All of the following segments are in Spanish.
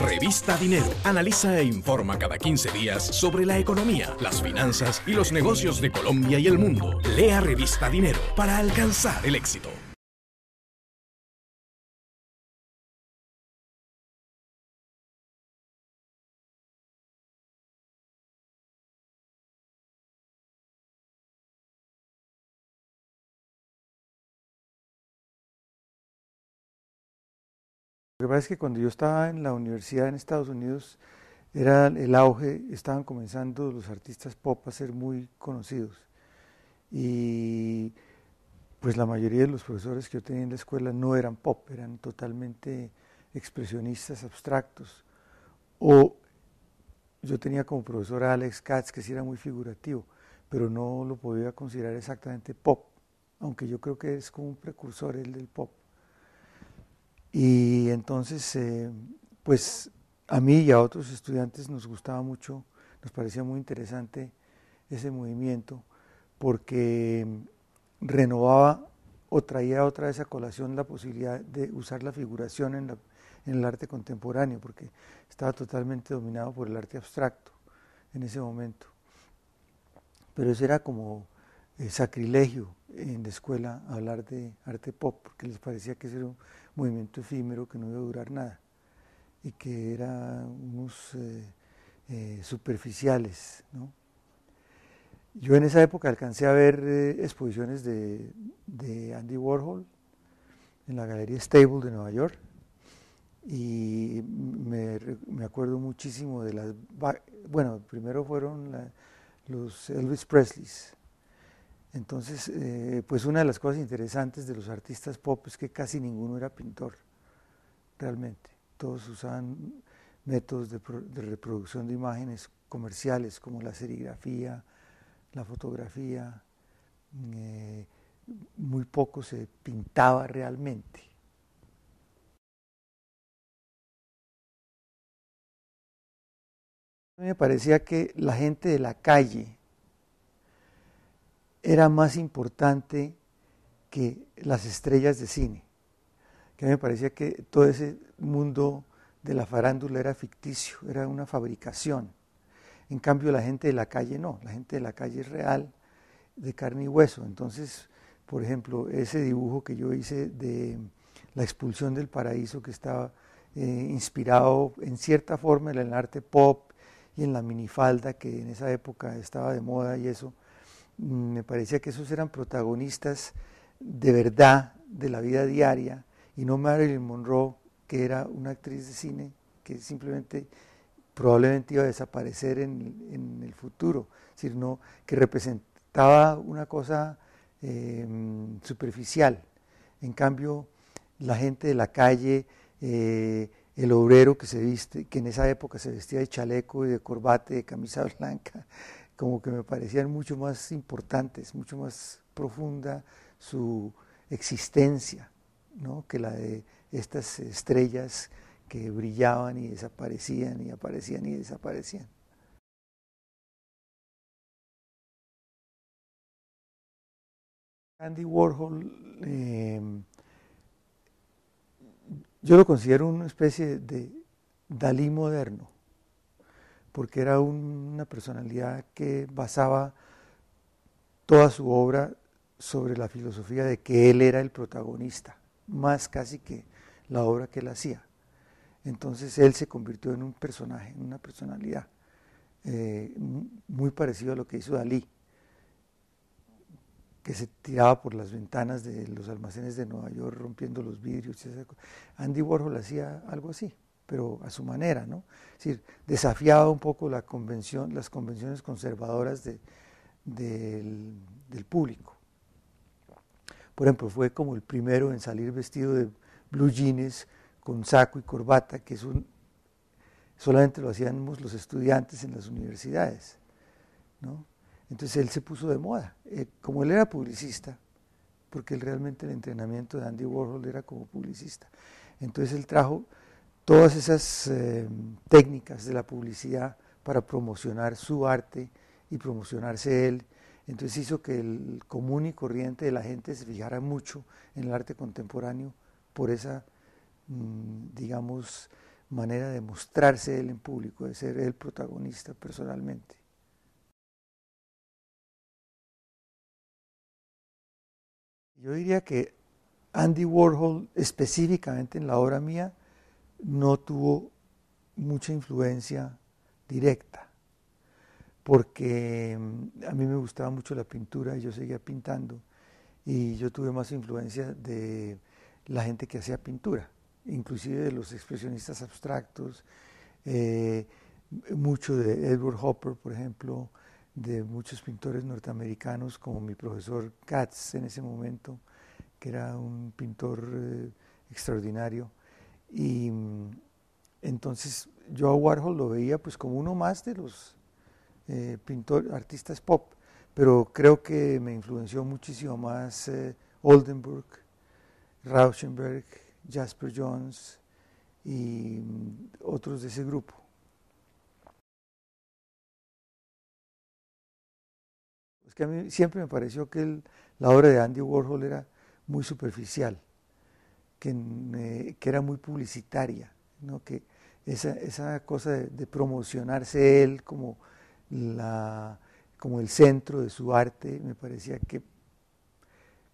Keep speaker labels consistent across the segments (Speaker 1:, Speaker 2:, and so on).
Speaker 1: Revista Dinero. Analiza e informa cada 15 días sobre la economía, las finanzas y los negocios de Colombia y el mundo. Lea Revista Dinero para alcanzar el éxito.
Speaker 2: Lo que pasa es que cuando yo estaba en la universidad en Estados Unidos, era el auge, estaban comenzando los artistas pop a ser muy conocidos. Y pues la mayoría de los profesores que yo tenía en la escuela no eran pop, eran totalmente expresionistas abstractos. O yo tenía como profesor a Alex Katz, que sí era muy figurativo, pero no lo podía considerar exactamente pop, aunque yo creo que es como un precursor el del pop. Y entonces, pues a mí y a otros estudiantes nos gustaba mucho, nos parecía muy interesante ese movimiento, porque renovaba o traía otra vez a colación la posibilidad de usar la figuración en el arte contemporáneo, porque estaba totalmente dominado por el arte abstracto en ese momento. Pero eso era como sacrilegio en la escuela hablar de arte pop, porque les parecía que ese era un movimiento efímero que no iba a durar nada y que eran unos superficiales, ¿no? Yo en esa época alcancé a ver exposiciones de Andy Warhol en la Galería Stable de Nueva York y me acuerdo muchísimo de las... Bueno, primero fueron los Elvis Presleys. Entonces, pues una de las cosas interesantes de los artistas pop es que casi ninguno era pintor, realmente. Todos usaban métodos de reproducción de imágenes comerciales como la serigrafía, la fotografía, muy poco se pintaba realmente. A mí me parecía que la gente de la calle era más importante que las estrellas de cine, que a mí me parecía que todo ese mundo de la farándula era ficticio, era una fabricación. En cambio la gente de la calle no, la gente de la calle es real, de carne y hueso. Entonces, por ejemplo, ese dibujo que yo hice de la expulsión del paraíso, que estaba inspirado en cierta forma en el arte pop y en la minifalda que en esa época estaba de moda y eso, me parecía que esos eran protagonistas de verdad de la vida diaria y no Marilyn Monroe, que era una actriz de cine que simplemente probablemente iba a desaparecer en el futuro, es decir, no, que representaba una cosa superficial. En cambio, la gente de la calle, el obrero que se viste, que en esa época se vestía de chaleco y de corbata y de camisa blanca, como que me parecían mucho más importantes, mucho más profunda su existencia, ¿no? Que la de estas estrellas que brillaban y desaparecían y aparecían y desaparecían. Andy Warhol, yo lo considero una especie de Dalí moderno, porque era una personalidad que basaba toda su obra sobre la filosofía de que él era el protagonista, más casi que la obra que él hacía. Entonces él se convirtió en un personaje, en una personalidad, muy parecido a lo que hizo Dalí, que se tiraba por las ventanas de los almacenes de Nueva York rompiendo los vidrios. Andy Warhol hacía algo así, pero a su manera, ¿no? Es decir, desafiaba un poco las convenciones conservadoras del público. Por ejemplo, fue como el primero en salir vestido de blue jeans con saco y corbata, que solamente lo hacíamos los estudiantes en las universidades, ¿no? Entonces él se puso de moda, como él era publicista, porque él realmente el entrenamiento de Andy Warhol era como publicista. Entonces él trajo todas esas técnicas de la publicidad para promocionar su arte y promocionarse él. Entonces hizo que el común y corriente de la gente se fijara mucho en el arte contemporáneo por esa, digamos, manera de mostrarse él en público, de ser el protagonista personalmente. Yo diría que Andy Warhol, específicamente en la obra mía, no tuvo mucha influencia directa, porque a mí me gustaba mucho la pintura y yo seguía pintando, y yo tuve más influencia de la gente que hacía pintura, inclusive de los expresionistas abstractos, mucho de Edward Hopper, por ejemplo, de muchos pintores norteamericanos, como mi profesor Katz en ese momento, que era un pintor extraordinario. Y entonces yo a Warhol lo veía pues como uno más de los artistas pop, pero creo que me influenció muchísimo más Oldenburg, Rauschenberg, Jasper Johns y otros de ese grupo. Es que a mí siempre me pareció que la obra de Andy Warhol era muy superficial, que era muy publicitaria, ¿no? Que esa cosa de promocionarse él como el centro de su arte, me parecía que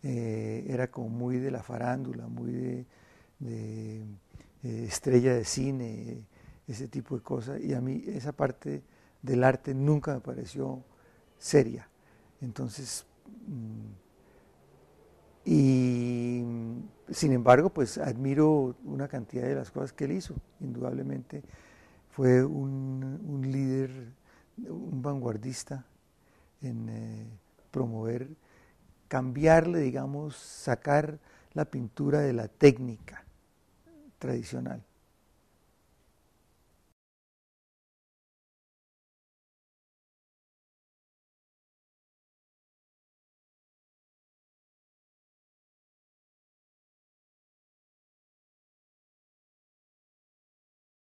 Speaker 2: era como muy de la farándula, muy de estrella de cine, ese tipo de cosas, y a mí esa parte del arte nunca me pareció seria. Entonces, y sin embargo, pues admiro una cantidad de las cosas que él hizo. Indudablemente fue un líder, un vanguardista en promover, cambiarle, digamos, sacar la pintura de la técnica tradicional